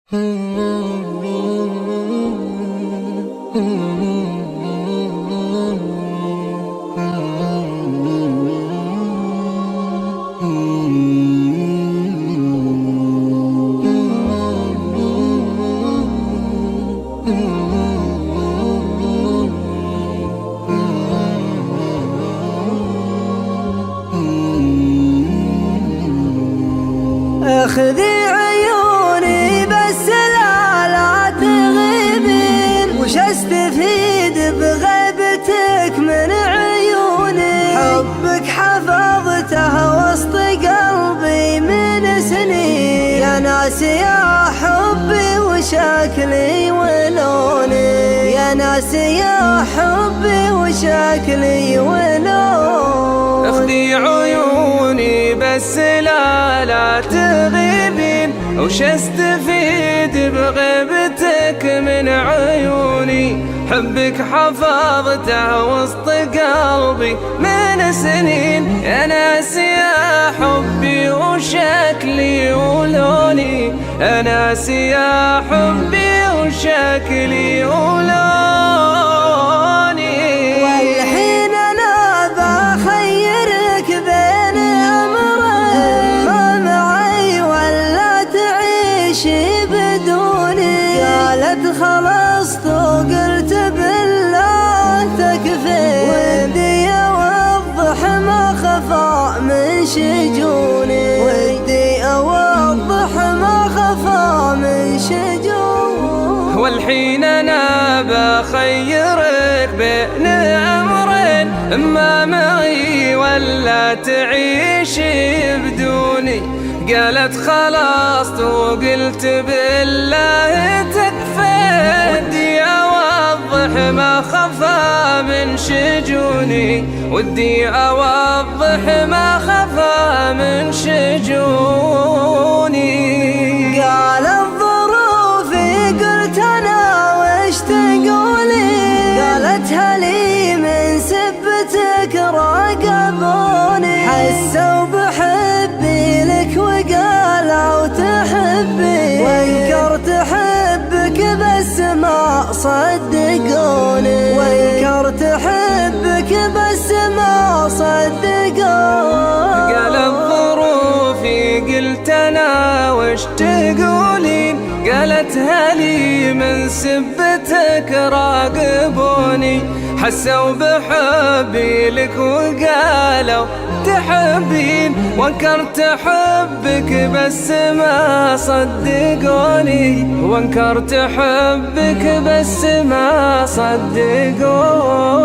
اخذي عيوني بس لا تغيبين، وش استفيد بغيبتك من عيوني؟ حبك حفظته وسط قلبي من سنين، يا ناس يا حبي وشكلي ولوني، يا ناس يا حبي وشكلي ولوني. اخذي عيوني بس لا تغيبين، وش استفيد بغيبتك من عيوني؟ حبك حفظته وسط قلبي من سنين، يا ناس يا حبي وشكلي ولوني، يا ناس يا حبي وشكلي ولوني. والحين انا بخيرك بين امرين، ما معي ولا تعيشي بدوني. قالت خلصت وقلت بالله تكفين، ودي اوضح ما خفى من شجوني، ودي اوضح ما خفى من شجوني. والحين انا بخيرك بين امرين، اما معي ولا تعيشي بدوني. قالت خلاص وقلت بالله تكفين، ودي اوضح ما خفى من شجوني، ودي اوضح ما خفى من شجوني. قالت ظروفي قلت انا وش تقولي؟ قالت هلي من سبتك راقبوني، حسوا بحبي لك وقالوا تحبي، وانكرت حبك بس ما صدقوني، وانكرت حبك بس ما صدقوني. قالت ظروفي قلت انا وش تقولين؟ قالت هلي من سبتك راقبوني، حسوا بحبي لك وقالوا تحبين، وانكرت حبك بس ما صدقوني، وانكرت حبك بس ما صدقوني.